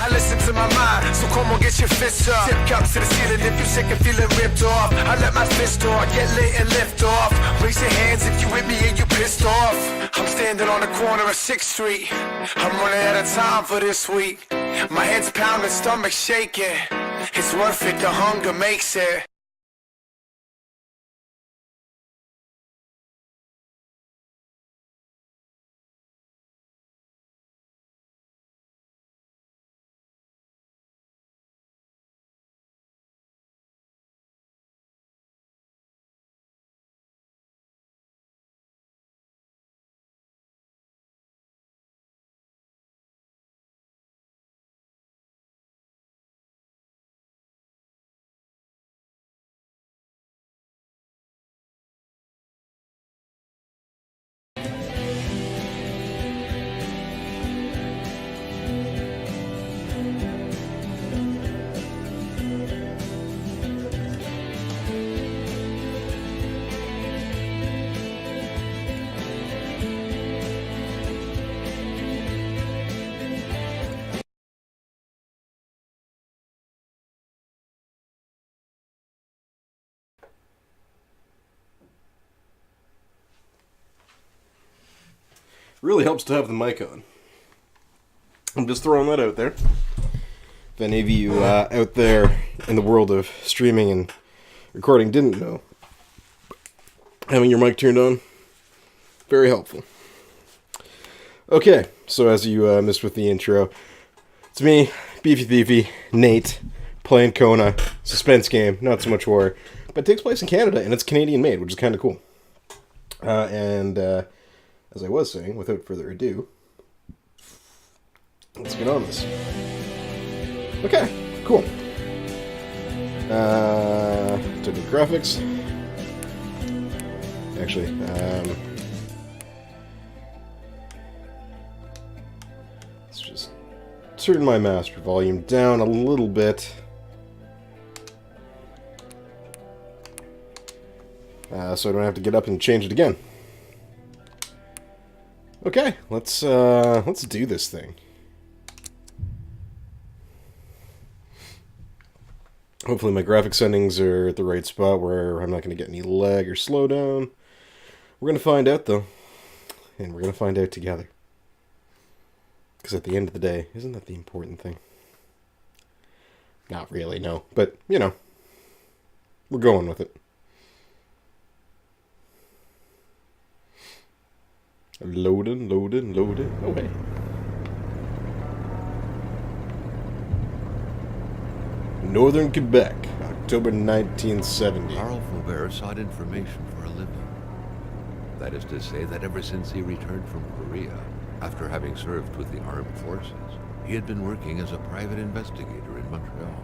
I listen to my mind, so come on, get your fists up. Tip cups to the ceiling if you're sick of feeling ripped off. I let my fist off, get lit and lift off. Raise your hands if you with me and you pissed off. I'm standing on the corner of 6th Street. I'm running out of time for this week. My head's pounding, stomach shaking. It's worth it, the hunger makes it. Really helps to have the mic on. I'm just throwing that out there. If any of you out there in the world of streaming and recording didn't know, having your mic turned on, very helpful. Okay, so as you missed with the intro, it's me, Beefy Thiefy, Nate, playing Kona, suspense game, not so much horror, but it takes place in Canada, and it's Canadian made, which is kind of cool. As I was saying, without further ado, let's get on this. Okay, cool. To the graphics. Actually, let's just turn my master volume down a little bit. So I don't have to get up and change it again. Okay, let's do this thing. Hopefully my graphic settings are at the right spot where I'm not going to get any lag or slowdown. We're going to find out though, and we're going to find out together. Because at the end of the day, isn't that the important thing? Not really, no, but you know, we're going with it. Loading. Oh, hey. Northern Quebec, October 1970. Carl Faubert sought information for a living. That is to say that ever since he returned from Korea, after having served with the armed forces, he had been working as a private investigator in Montreal.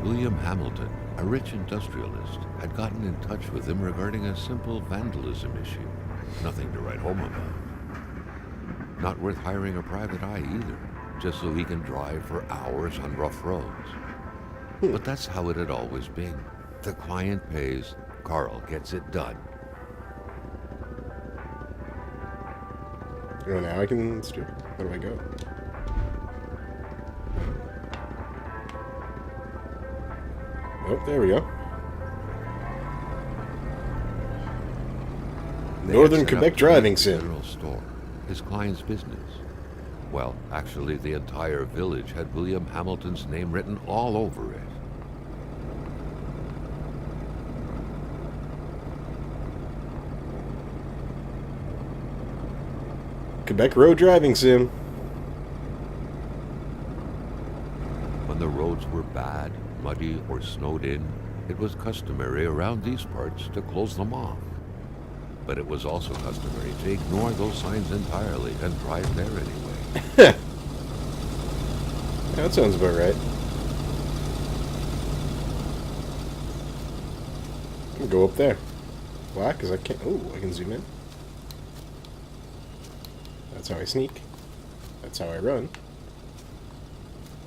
William Hamilton, a rich industrialist, had gotten in touch with him regarding a simple vandalism issue. Nothing to write home about. Not worth hiring a private eye either, just so he can drive for hours on rough roads. But that's how it had always been. The client pays, Carl gets it done. Oh, now I can steer. Where do I go? Oh, there we go. Northern Quebec driving sim. General store, his client's business. Well, actually, the entire village had William Hamilton's name written all over it. Quebec road driving sim. When the roads were bad, muddy, or snowed in, it was customary around these parts to close them off. But it was also customary to ignore those signs entirely and drive there anyway. Yeah, that sounds about right. I'm gonna go up there. Why? Because I can't... Oh, I can zoom in. That's how I sneak. That's how I run.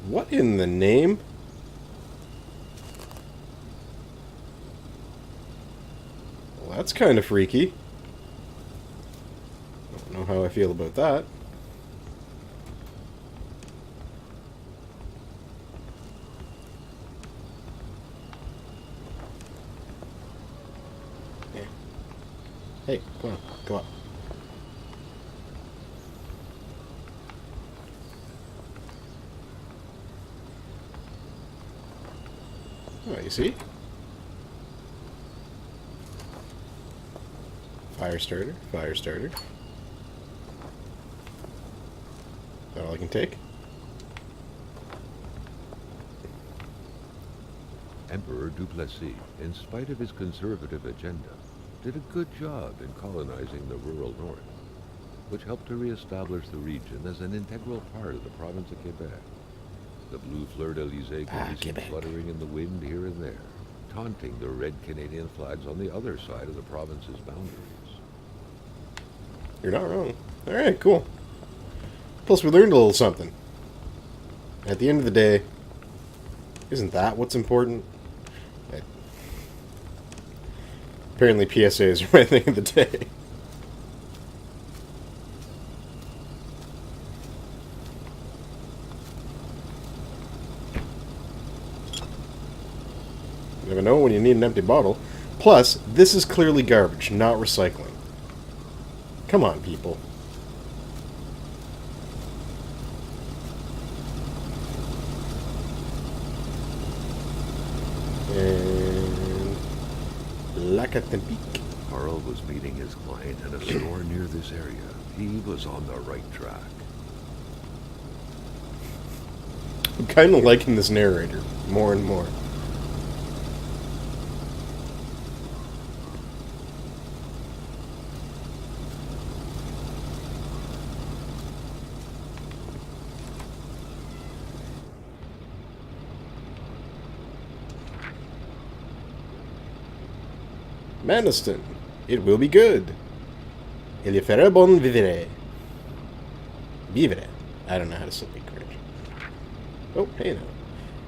What in the name? Well, that's kind of freaky. Don't know how I feel about that. Hey, come on. Come on. Oh, you see? Fire starter. Fire starter. Is that all I can take? Emperor Duplessis, in spite of his conservative agenda, did a good job in colonizing the rural north, which helped to reestablish the region as an integral part of the province of Quebec. The blue fleur-de-lis can be seen fluttering in the wind here and there, taunting the red Canadian flags on the other side of the province's boundaries. You're not wrong. Alright, cool. Plus, we learned a little something. At the end of the day, isn't that what's important? Apparently PSAs are my thing of the day. You never know when you need an empty bottle. Plus, this is clearly garbage, not recycling. Come on, people. And Lac-à-Tempic. Carl was meeting his client in a store near this area. He was on the right track. I'm kind of liking this narrator more and more. Maniston, it will be good. Il y fera bon vivre. Vivre. I don't know how to speak French. Oh, hey now.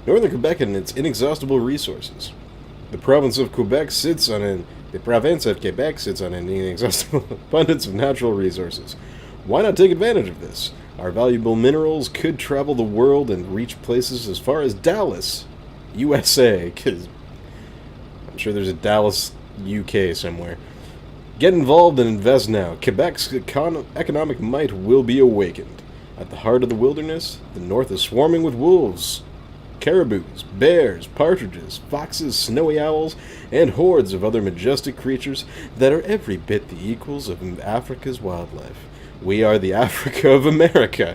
Northern Quebec and its inexhaustible resources. The province of Quebec sits on an inexhaustible abundance of natural resources. Why not take advantage of this? Our valuable minerals could travel the world and reach places as far as Dallas, USA, because I'm sure there's a Dallas, UK somewhere. Get involved and invest now. Quebec's economic might will be awakened. At the heart of the wilderness, the north is swarming with wolves, caribous, bears, partridges, foxes, snowy owls, and hordes of other majestic creatures that are every bit the equals of Africa's wildlife. We are the Africa of America.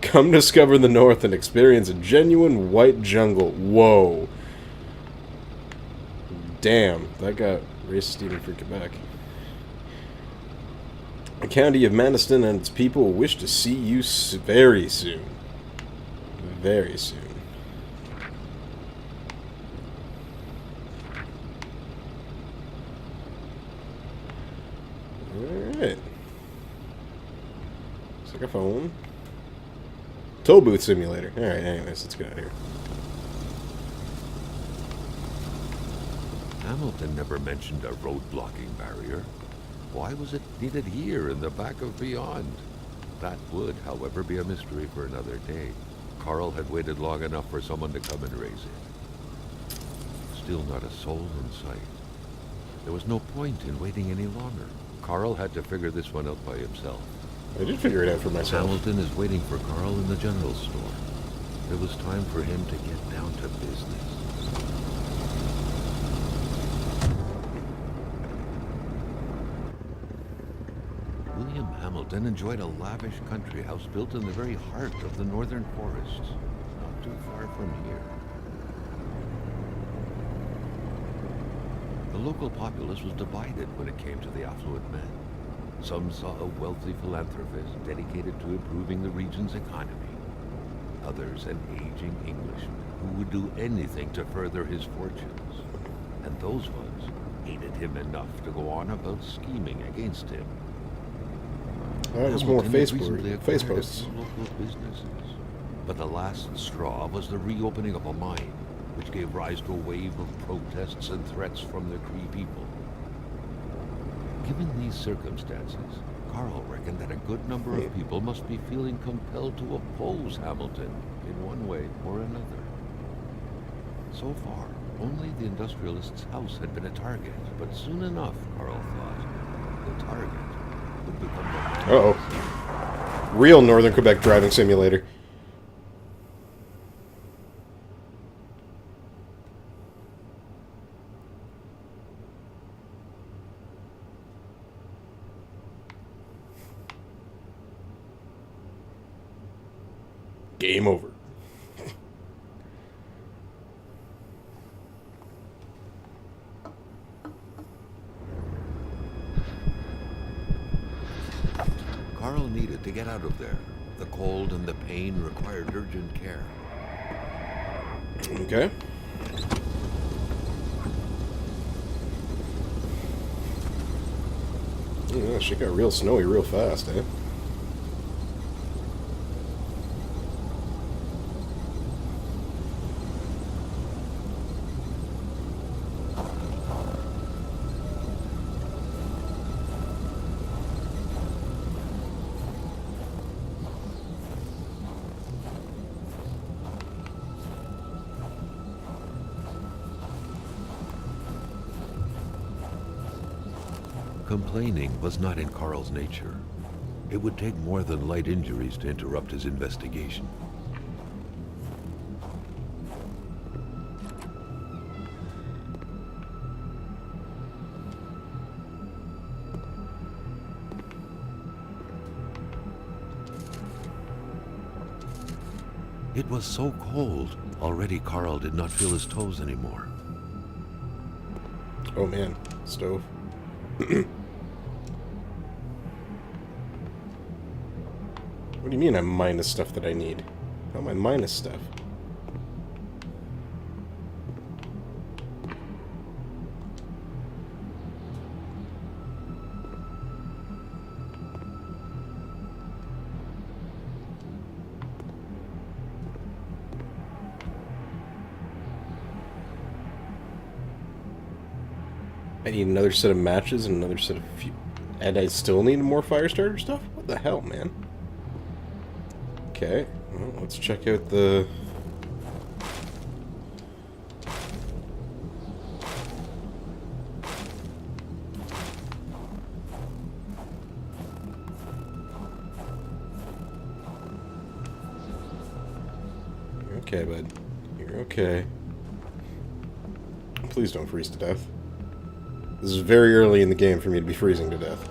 Come discover the north and experience a genuine white jungle. Whoa. Damn, that got racist even for Quebec. The county of Maniston and its people wish to see you very soon. Very soon. Alright. Looks like a phone. Toll booth simulator. Alright, anyways, let's get out of here. Hamilton never mentioned a road-blocking barrier. Why was it needed here in the back of Beyond? That would, however, be a mystery for another day. Carl had waited long enough for someone to come and raise it. Still not a soul in sight. There was no point in waiting any longer. Carl had to figure this one out by himself. I did figure it out for myself. Hamilton is waiting for Carl in the general store. It was time for him to get down to business. William Hamilton enjoyed a lavish country house built in the very heart of the northern forests, not too far from here. The local populace was divided when it came to the affluent men. Some saw a wealthy philanthropist dedicated to improving the region's economy. Others an aging Englishman who would do anything to further his fortunes. And those ones hated him enough to go on about scheming against him. That was more face posts. Local businesses. But the last straw was the reopening of a mine, which gave rise to a wave of protests and threats from the Cree people. Given these circumstances, Carl reckoned that a good number of people must be feeling compelled to oppose Hamilton in one way or another. So far, only the industrialist's house had been a target, but soon enough, Carl thought, the target would become the... Uh-oh. Real Northern Quebec driving simulator. Game over. Carl needed to get out of there. The cold and the pain required urgent care. Okay. Yeah, she got real snowy real fast, eh? Complaining was not in Carl's nature. It would take more than light injuries to interrupt his investigation. It was so cold, already Carl did not feel his toes anymore. Oh man, stove. What do you mean I'm minus stuff that I need? How am I minus stuff? I need another set of matches and another set of... And I still need more fire starter stuff? What the hell, man? Okay, well, let's check out the... You're okay, bud. You're okay. Please don't freeze to death. This is very early in the game for me to be freezing to death.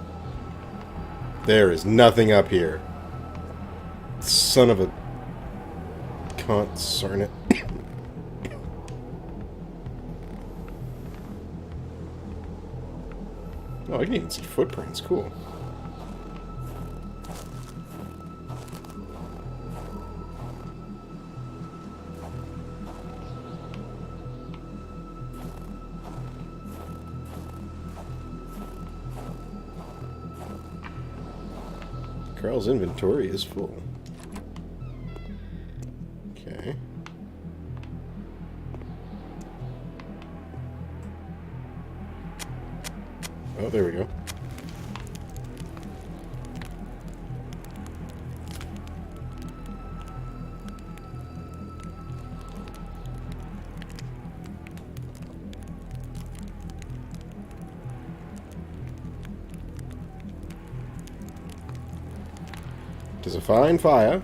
There is nothing up here. Son of a... Consarn it. Oh, I can even see footprints. Cool. Carl's inventory is full. Okay. Oh, there we go. Tis a fine fire.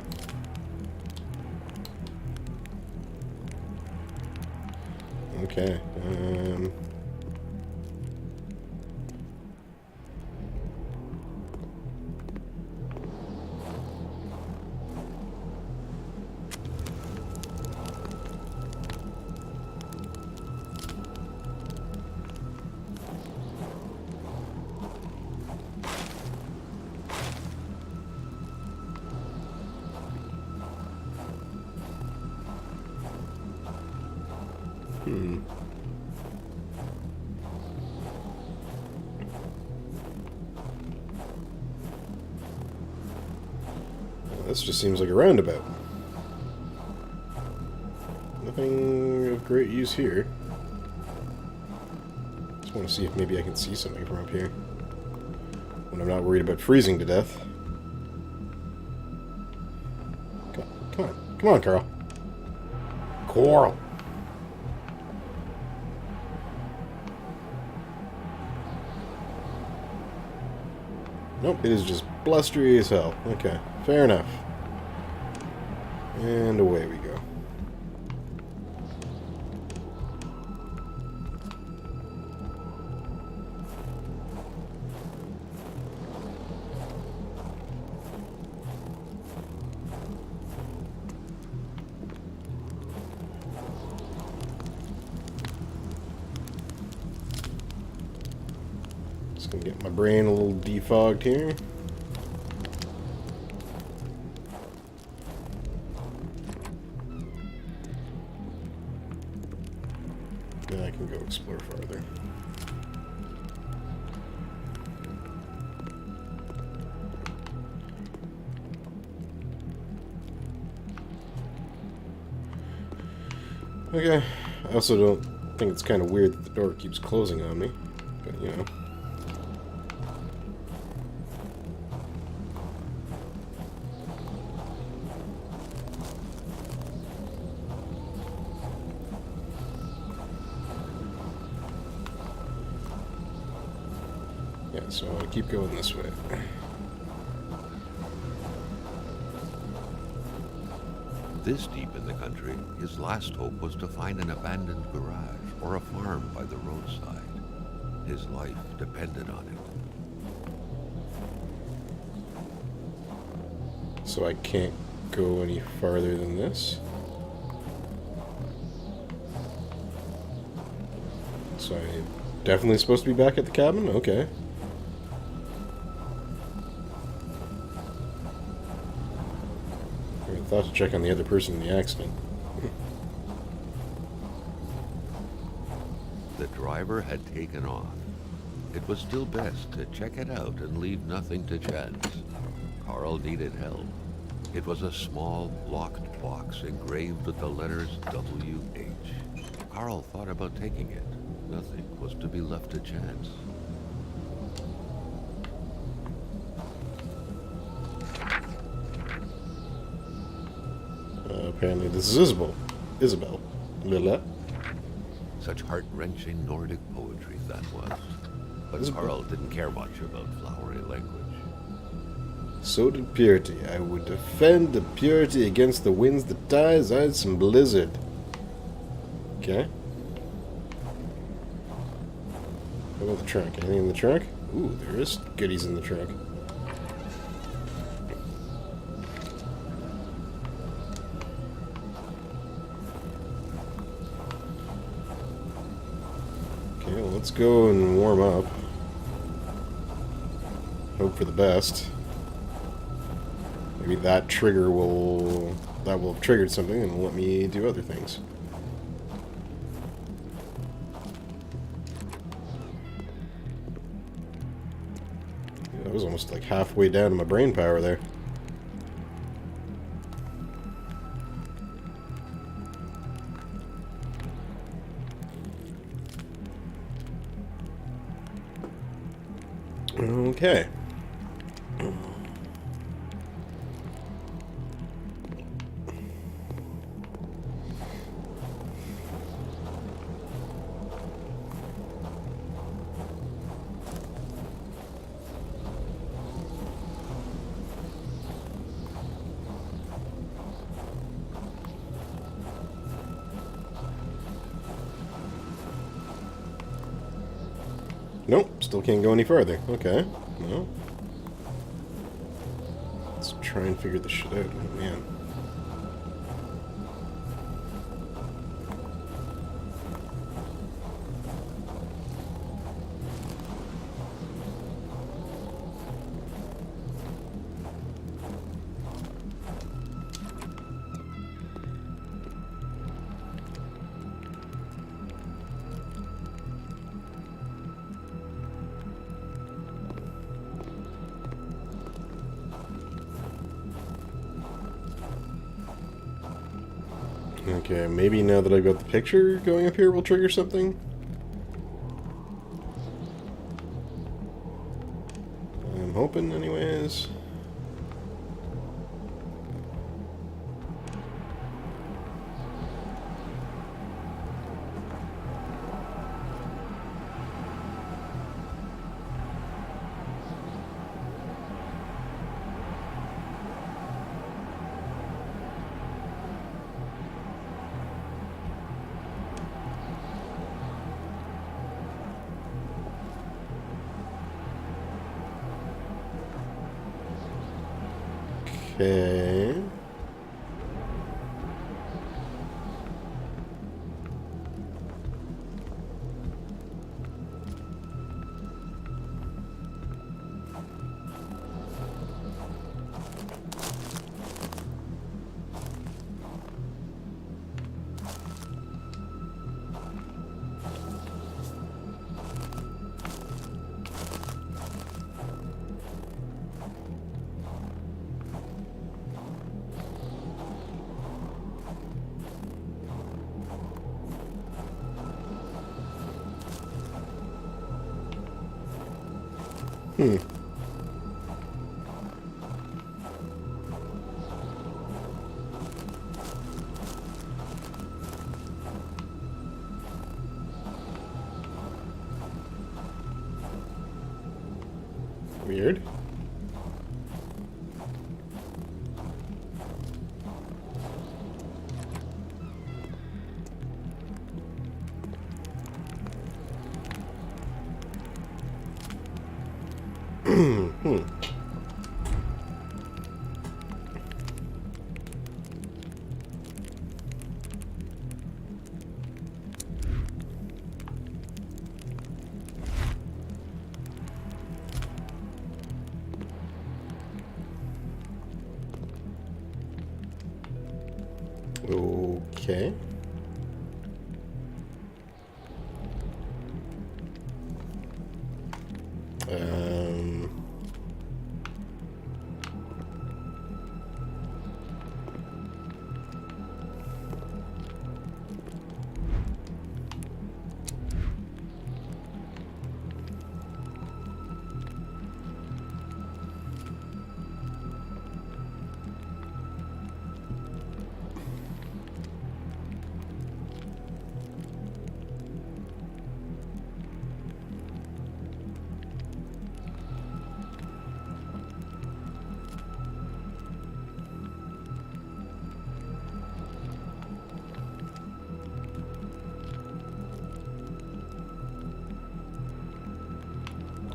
Okay. This just seems like a roundabout. Nothing of great use here. Just want to see if maybe I can see something from up here. When I'm not worried about freezing to death. Come on. Come on, Carl. Coral. Nope, it is just blustery as hell. Okay, fair enough. And away we go. Just gonna get my brain a little defogged here. Then I can go explore farther. Okay, I also don't think it's kind of weird that the door keeps closing on me, but you know. Yeah, so I'll keep going this way. This deep in the country, his last hope was to find an abandoned garage or a farm by the roadside. His life depended on it. So I can't go any farther than this. So I'm definitely supposed to be back at the cabin? Okay. I thought to check on the other person in the accident. The driver had taken off. It was still best to check it out and leave nothing to chance. Carl needed help. It was a small, locked box engraved with the letters W.H. Carl thought about taking it. Nothing was to be left to chance. Apparently this is Isabel. Lila. Such heart-wrenching Nordic poetry that was. But Carl didn't care much about flowery language. So did purity. I would defend the purity against the winds, the tides, ice, and blizzard. Okay. What about the trunk? Anything in the trunk? Ooh, there is goodies in the trunk. Okay, well, let's go and warm up. Hope for the best. Maybe that trigger will... that will have triggered something and will let me do other things. That was almost like halfway down to my brain power there. Okay. Nope, still can't go any further. Okay, well. Let's try and figure this shit out. Oh, man. Okay, maybe now that I've got the picture going up here will trigger something. I'm hoping, anyways. Okay. Weird. Okay. Um.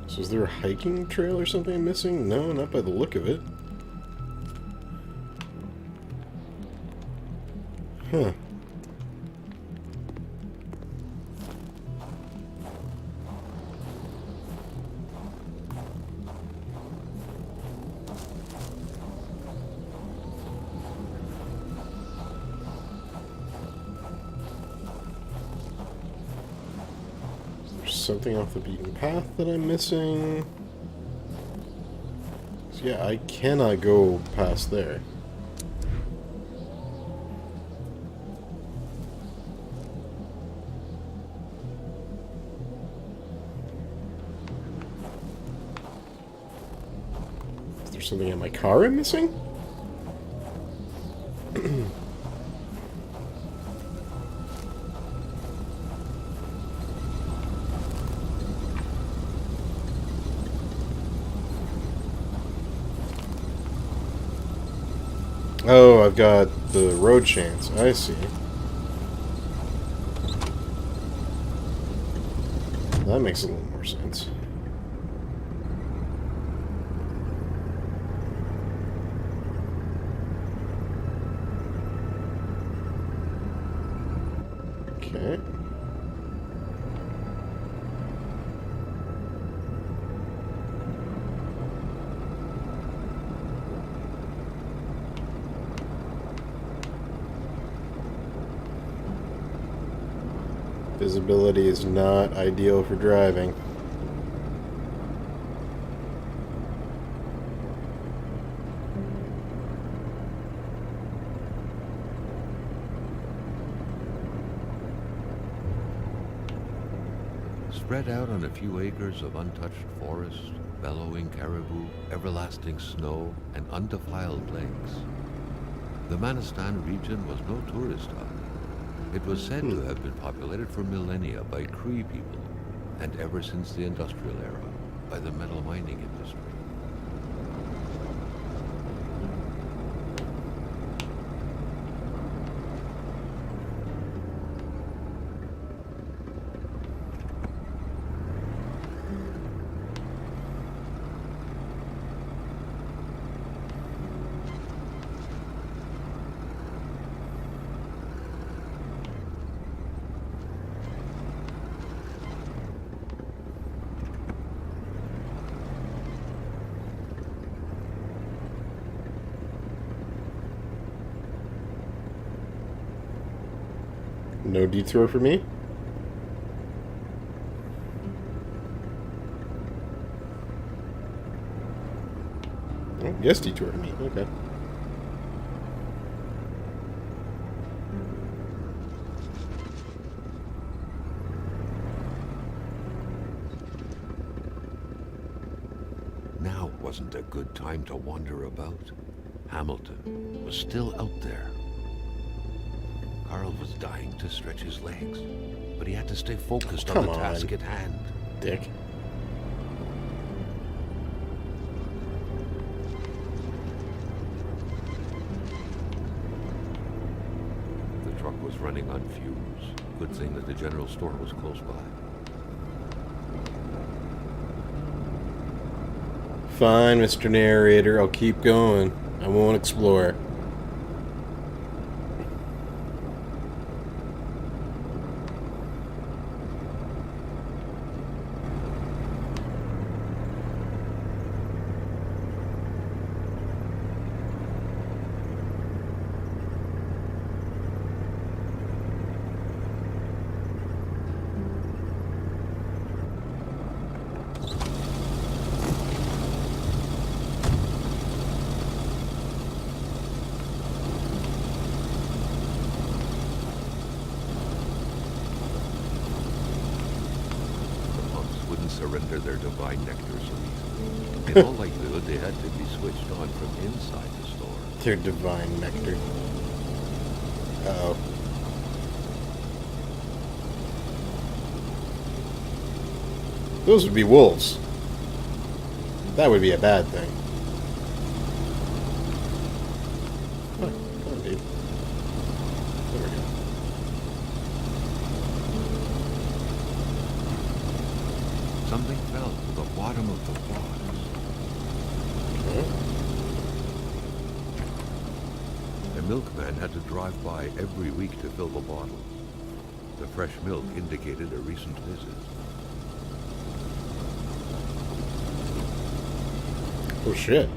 So is there a hiking trail or something I'm missing? No, not by the look of it. Huh. Something off the beaten path that I'm missing. So yeah, I cannot go past there. Is there something in my car I'm missing? Oh, I've got the road chance. I see. That makes a little more sense. Okay. Visibility is not ideal for driving. Spread out on a few acres of untouched forest, bellowing caribou, everlasting snow, and undefiled lakes, the Manistan region was no tourist hub. It was said to have been populated for millennia by Cree people, and ever since the industrial era, by the metal mining industry. No detour for me? Oh, yes, detour for me. Okay. Now wasn't a good time to wander about. Hamilton was still out there. Carl was dying to stretch his legs, but he had to stay focused on the task at hand. Dick. The truck was running on fumes. Good thing that the general store was close by. Fine, Mr. Narrator. I'll keep going. I won't explore. Surrender their divine nectar so easily. In all likelihood, they had to be switched on from inside the store. Their divine nectar. Uh-oh. Those would be wolves. That would be a bad thing. Come on, dude. There we go. Something fell to the bottom of the box. Okay. The milkman had to drive by every week to fill the bottles. The fresh milk indicated a recent visit. Oh, shit.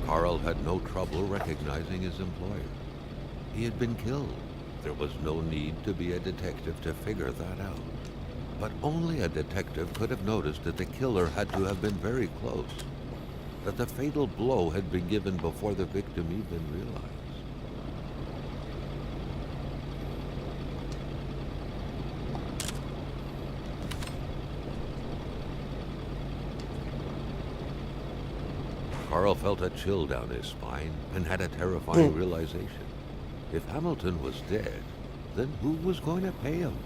Carl had no trouble recognizing his employer. He had been killed. There was no need to be a detective to figure that out. But only a detective could have noticed that the killer had to have been very close, that the fatal blow had been given before the victim even realized. Carl felt a chill down his spine and had a terrifying realization. If Hamilton was dead, then who was going to pay him?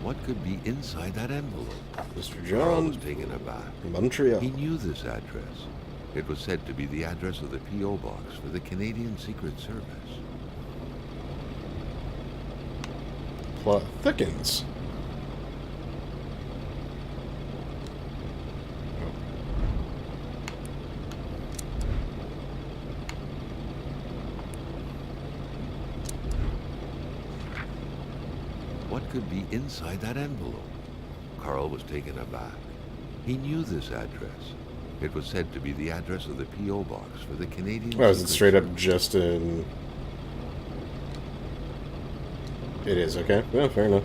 What could be inside that envelope? Mr. Carl was John, taken aback. Montreal. He knew this address. It was said to be the address of the P.O. box for the Canadian Secret Service. Plot thickens. What could be inside that envelope? Carl was taken aback. He knew this address. It was said to be the address of the P.O. box for the Canadian Oh, is it Secret straight up Service. just in... It is, okay. Yeah, fair enough.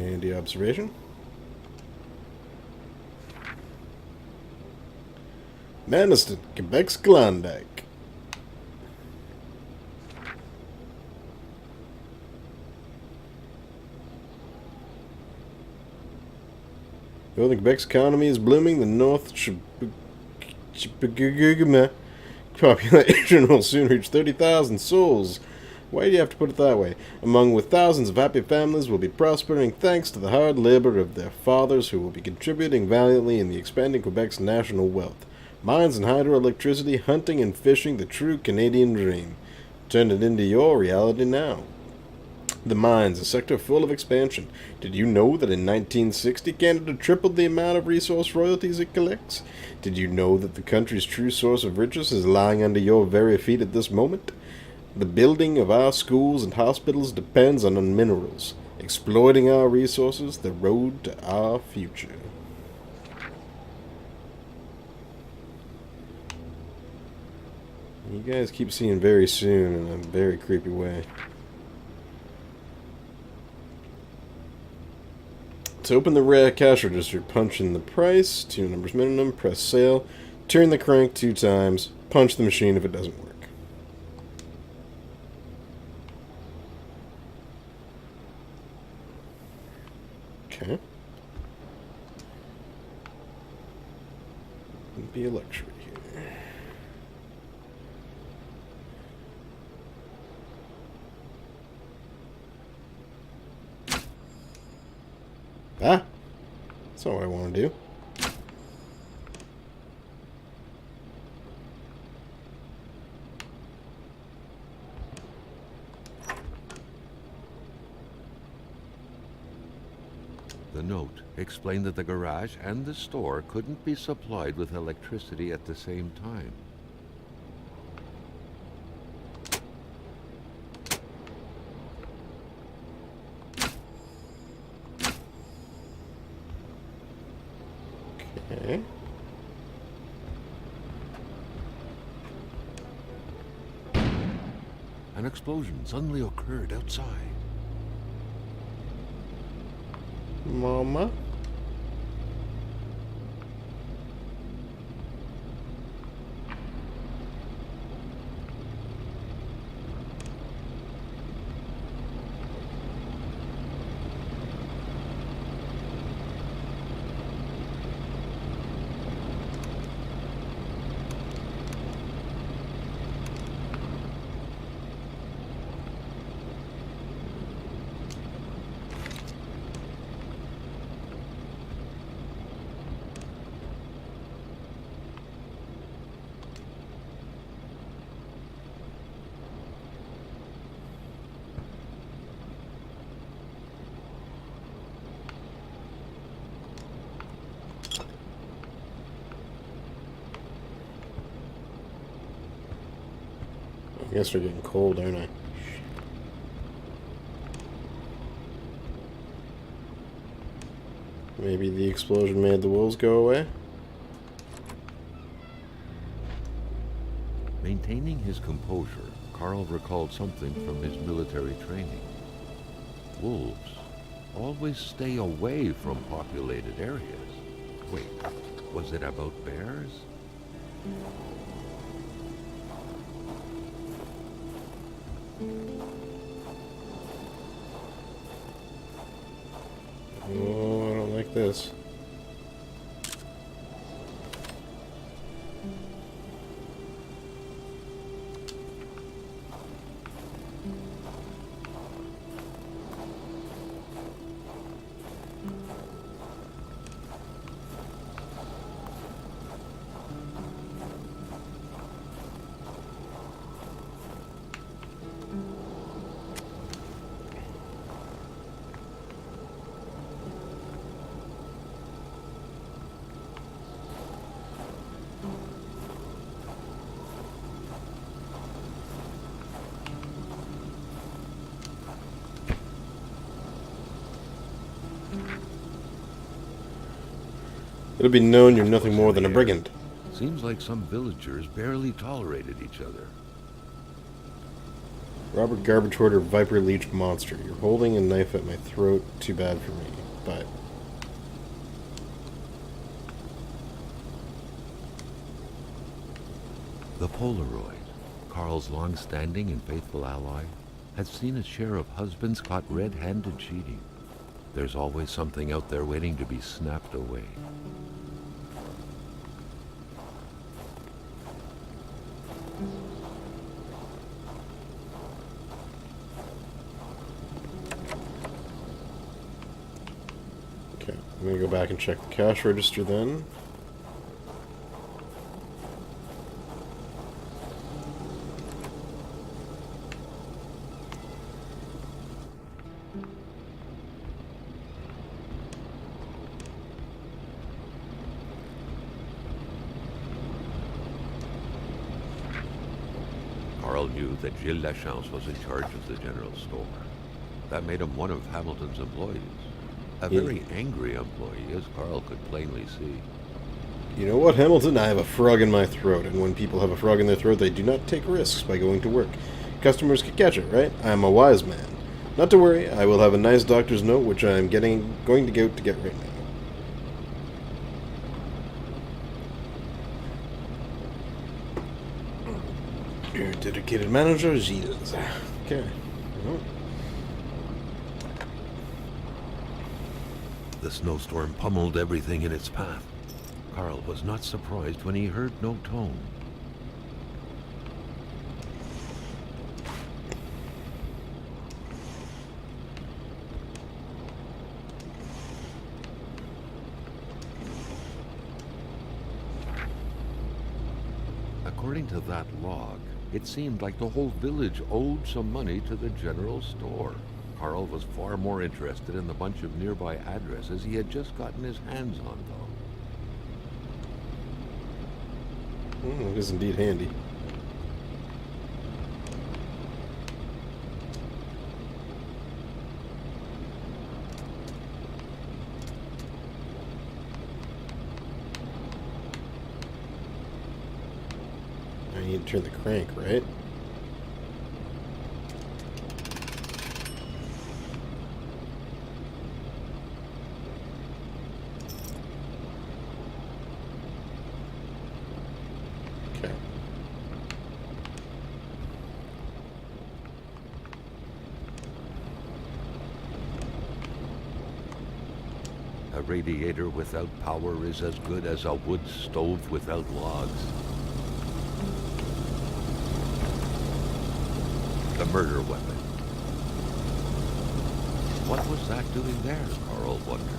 Handy observation. Maniston, Quebec's Klondike. Though the Quebec's economy is blooming, the North population will soon reach 30,000 souls. Why do you have to put it that way? Among with thousands of happy families will be prospering thanks to the hard labor of their fathers who will be contributing valiantly in the expanding Quebec's national wealth. Mines and hydroelectricity, hunting and fishing, the true Canadian dream. Turn it into your reality now. The mines, a sector full of expansion. Did you know that in 1960 Canada tripled the amount of resource royalties it collects? Did you know that the country's true source of riches is lying under your very feet at this moment? The building of our schools and hospitals depends on minerals. Exploiting our resources, the road to our future. You guys keep seeing very soon in a very creepy way. To open the rare cash register, punch in the price, 2 numbers minimum, press sale, turn the crank 2 times, punch the machine if it doesn't work. Okay. Wouldn't be a luxury here. Ah! That's not what I want to do. The note explained that the garage and the store couldn't be supplied with electricity at the same time. Okay. An explosion suddenly occurred outside. Mama? I guess we're getting cold, aren't I? Maybe the explosion made the wolves go away? Maintaining his composure, Carl recalled something from his military training. Wolves always stay away from populated areas. Wait, was it about bears? Oh, I don't like this. It'll be known you're nothing more than a brigand. Seems like some villagers barely tolerated each other. Robert Garbage Hoarder, Viper Leech Monster. You're holding a knife at my throat. Too bad for me. But The Polaroid, Carl's long-standing and faithful ally, had seen its share of husbands caught red-handed cheating. There's always something out there waiting to be snapped away. okay, I'm gonna go back and check the cash register then. Carl knew that Gilles Lachance was in charge of the general store. That made him one of Hamilton's employees. A very angry employee, as Carl could plainly see. You know what, Hamilton? I have a frog in my throat, and when people have a frog in their throat, they do not take risks by going to work. Customers can catch it, right? I am a wise man. Not to worry, I will have a nice doctor's note, which I am going to go to get right now. Your dedicated manager, Gilles. Okay. Well. The snowstorm pummeled everything in its path. Carl was not surprised when he heard no tone. According to that log, it seemed like the whole village owed some money to the general store. Carl was far more interested in the bunch of nearby addresses he had just gotten his hands on, though. It is indeed handy. I need to turn the crank, right? Okay. A radiator without power is as good as a wood stove without logs. The murder weapon. What was that doing there, Carl wondered.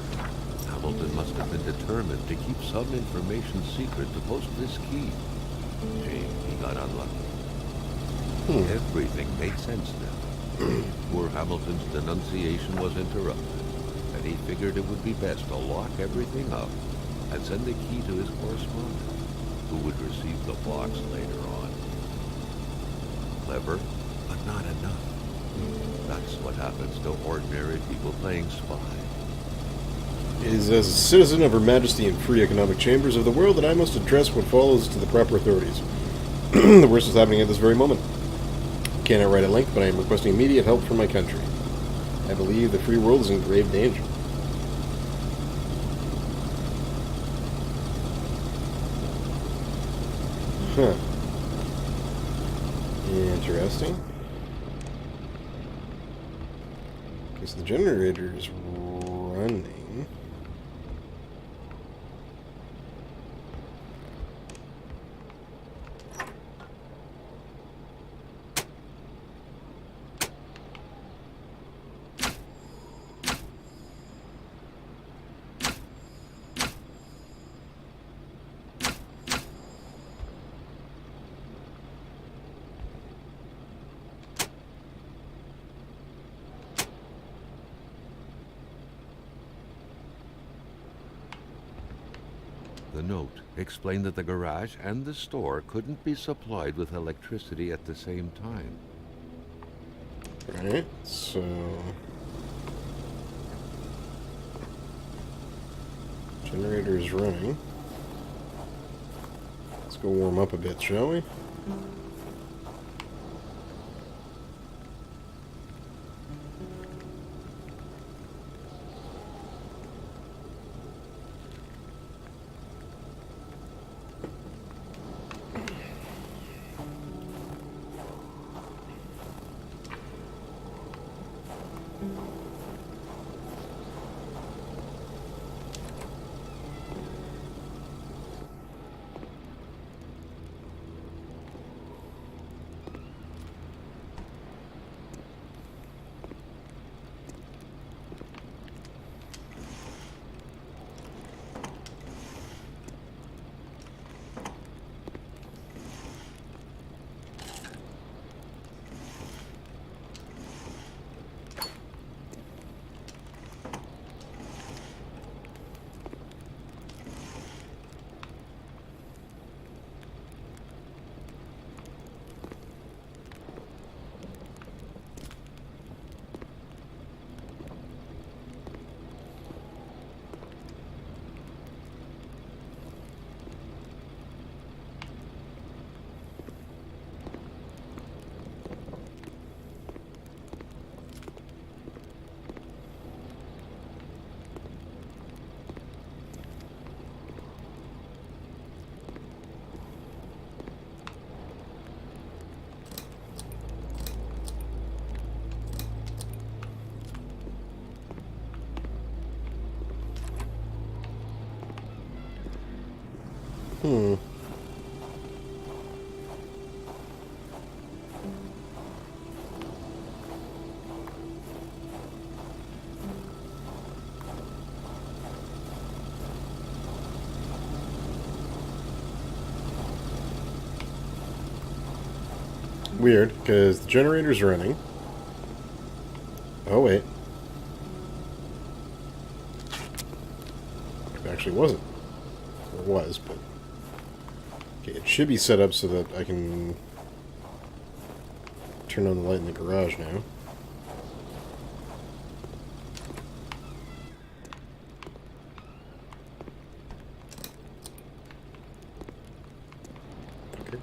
Hamilton must have been determined to keep some information secret to post this key. Gee, he got unlucky. Everything made sense now. Poor Hamilton's denunciation was interrupted, and he figured it would be best to lock everything up and send the key to his correspondent, who would receive the box later on. Clever, but not enough. That's what happens to ordinary people playing spy. It is as a citizen of Her Majesty and free economic chambers of the world that I must address what follows to the proper authorities. The worst is happening at this very moment. I cannot write at length, but I am requesting immediate help from my country. I believe the free world is in grave danger. Huh. Interesting. Okay, so the generator is running. The note explained that the garage and the store couldn't be supplied with electricity at the same time. Right, so... generator is running. Let's go warm up a bit, shall we? Hmm. Weird, because the generator's running. Oh, wait. It actually wasn't. Or was, but... Okay, it should be set up so that I can turn on the light in the garage now. Okay.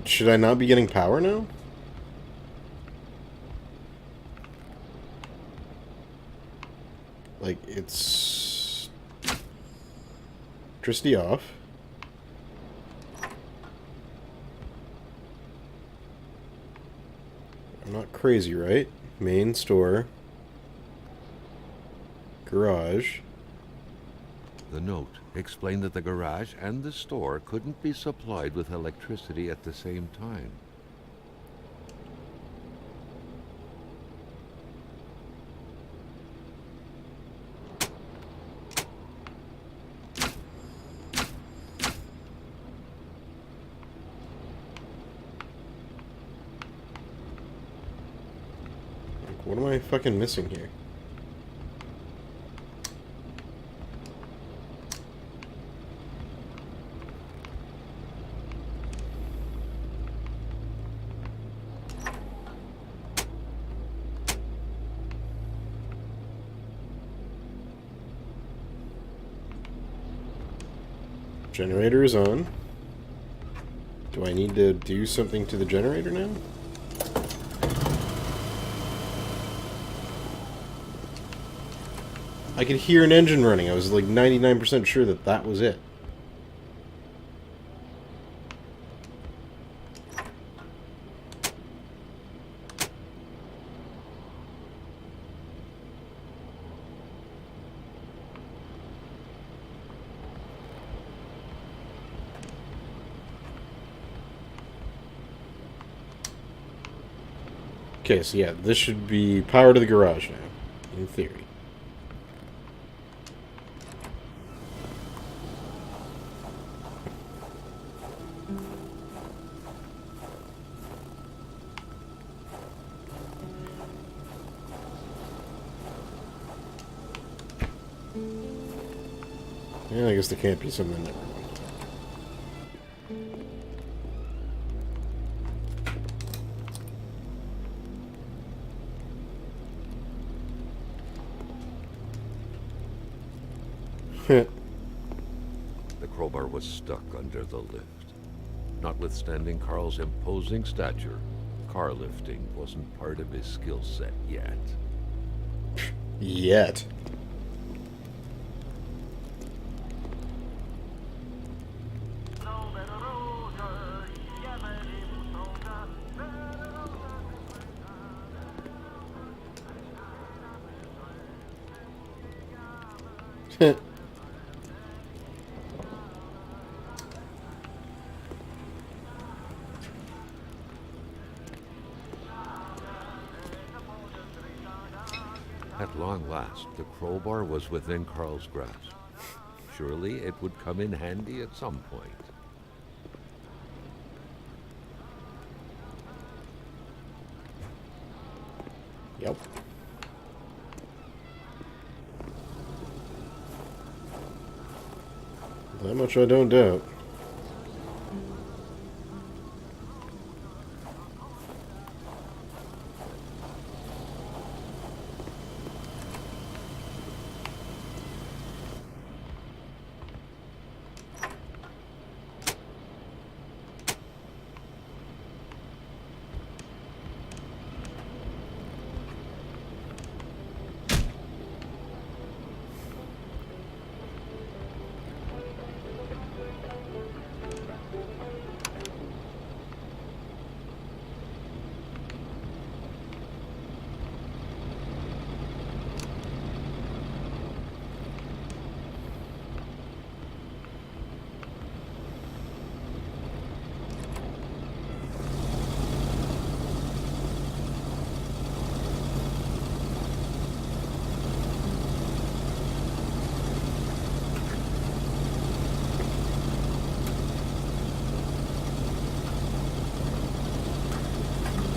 Should I not be getting power now? Like, it's... electricity off. I'm not crazy, right? Main store. Garage. The note explained that the garage and the store couldn't be supplied with electricity at the same time. Like, what am I fucking missing here? Generator is on. Do I need to do something to the generator now? I could hear an engine running. I was like 99% sure that that was it. Okay, so yeah, this should be power to the garage now, in theory. Yeah, I guess there can't be something in everyone. The crowbar was stuck under the lift. Notwithstanding Carl's imposing stature, car lifting wasn't part of his skill set yet. Yet. At long last, the crowbar was within Carl's grasp. Surely it would come in handy at some point. Yep. That much I don't doubt.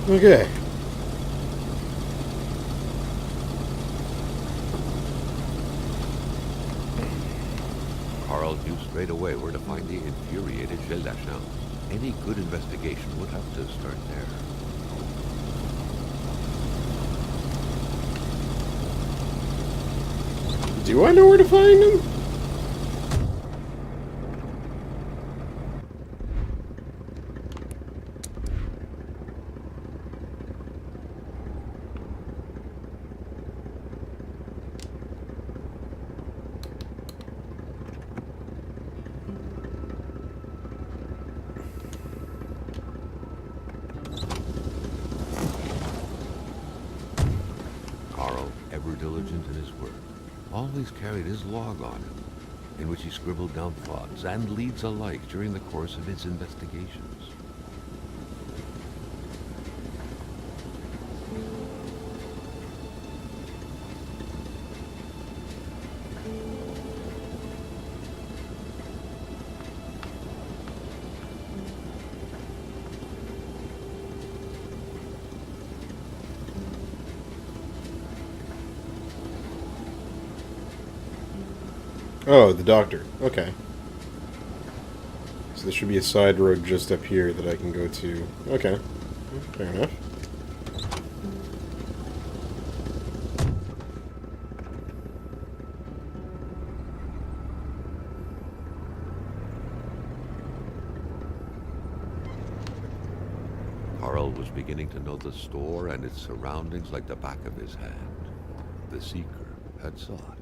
Okay. Carl knew straight away where to find the infuriated Gilles Lachance. Any good investigation would have to start there. Do I know where to find him? Carl, ever diligent in his work, always carried his log on him, in which he scribbled down thoughts and leads alike during the course of his investigations. Oh, the doctor. Okay. So there should be a side road just up here that I can go to. Okay. Fair enough. Carl was beginning to know the store and its surroundings like the back of his hand. The seeker had sought.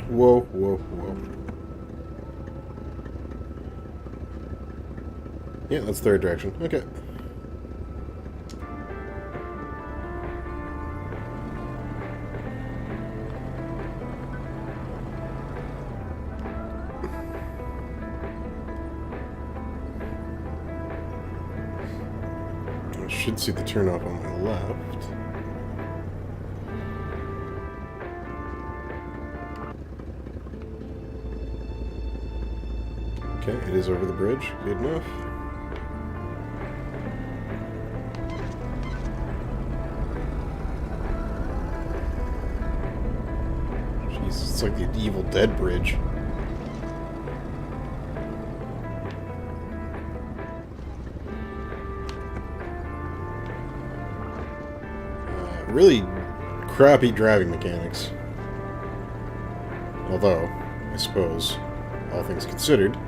Whoa, whoa, whoa. Yeah, that's the right direction. Okay. I should see the turnoff on my left. Okay, it is over the bridge. Good enough. Jeez, it's like the Evil Dead bridge. Really crappy driving mechanics. Although, I suppose, all things considered,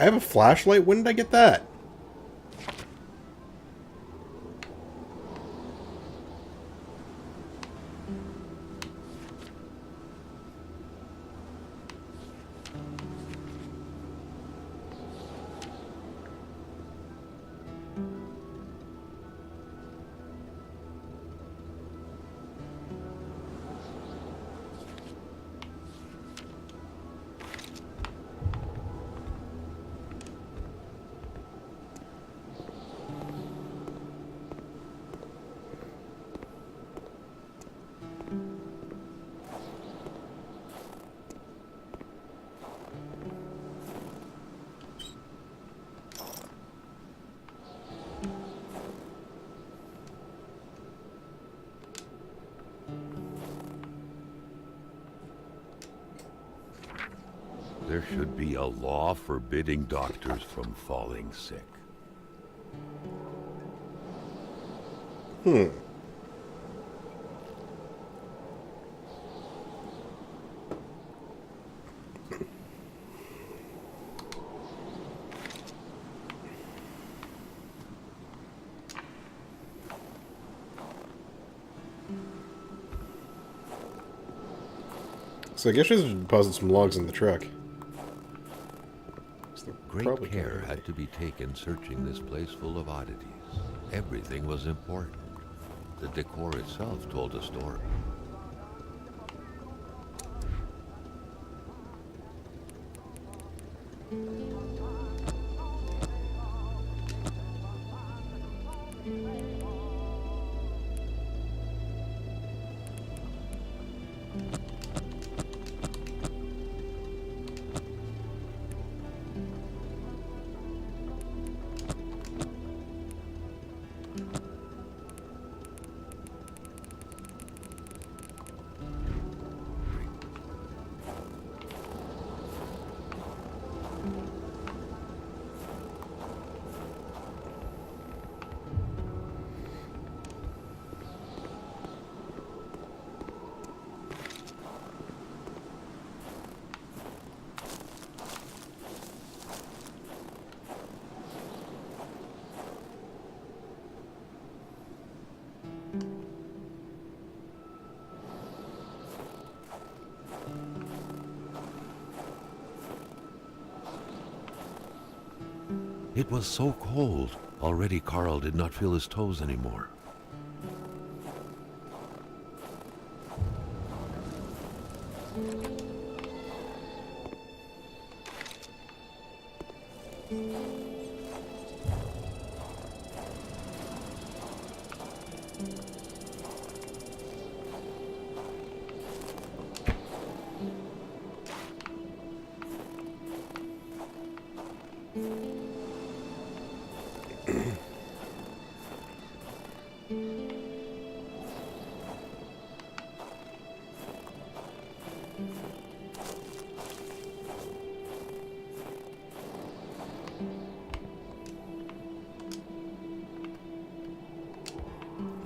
I have a flashlight? When did I get that? there should be a law forbidding doctors from falling sick. So I guess I should deposit some logs in the truck. Great care had to be taken searching this place full of oddities. Everything was important. The decor itself told a story. It was so cold. Already Carl did not feel his toes anymore.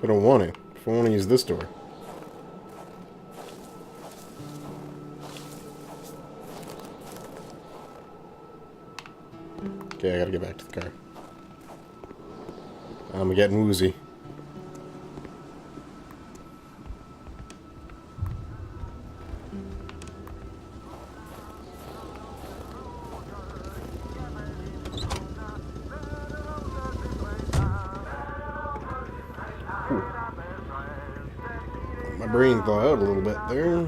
I don't want to. If I want to use this door. Okay, I gotta get back to the car. I'm getting woozy. My brain thawed out a little bit there.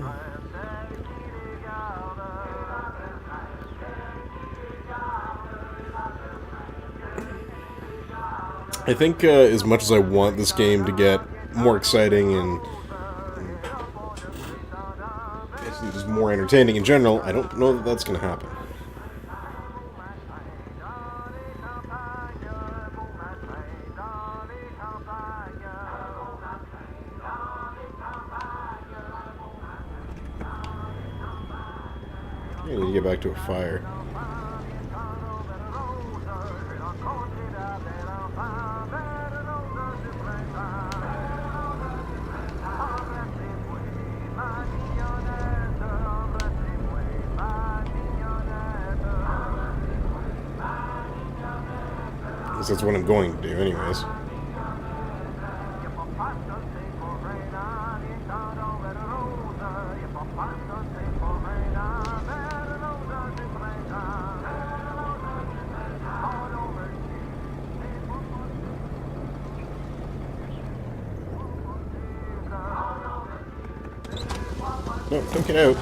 I think as much as I want this game to get more exciting and just more entertaining in general, I don't know that that's going to happen. I need to get back to a fire. At least that's what I'm going to do anyways. No, don't get out.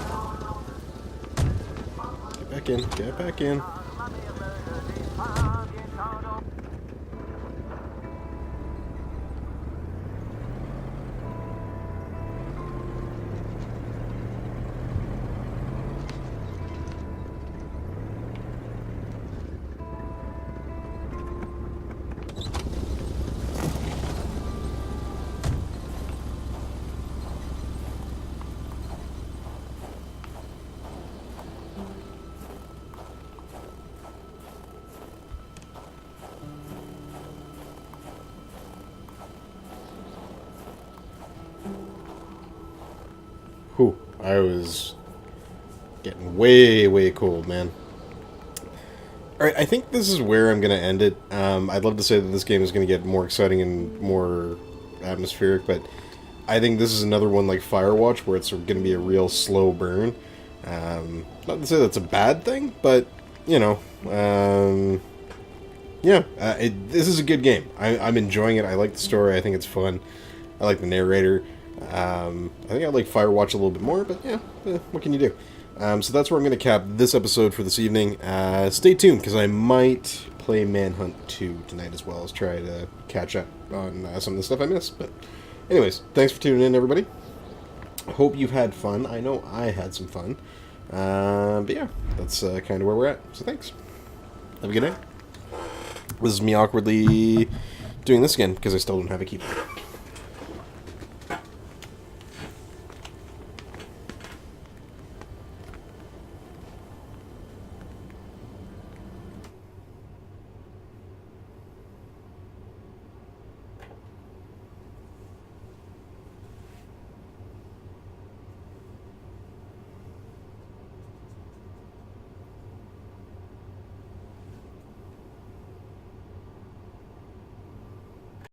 Get back in. Get back in. I was getting way, way cold, man. Alright, I think this is where I'm going to end it. I'd love to say that this game is going to get more exciting and more atmospheric, but I think this is another one like Firewatch where it's going to be a real slow burn. Not to say that's a bad thing, but, you know, yeah, this is a good game. I'm enjoying it. I like the story. I think it's fun. I like the narrator. I think I like Firewatch a little bit more, but yeah, what can you do? So that's where I'm going to cap this episode for this evening. Stay tuned, because I might play Manhunt 2 tonight as well as try to catch up on some of the stuff I missed. But anyways, thanks for tuning in, everybody. Hope you've had fun. I know I had some fun. But yeah, that's kind of where we're at. So thanks. Have a good night. This is me awkwardly doing this again, because I still don't have a keyboard.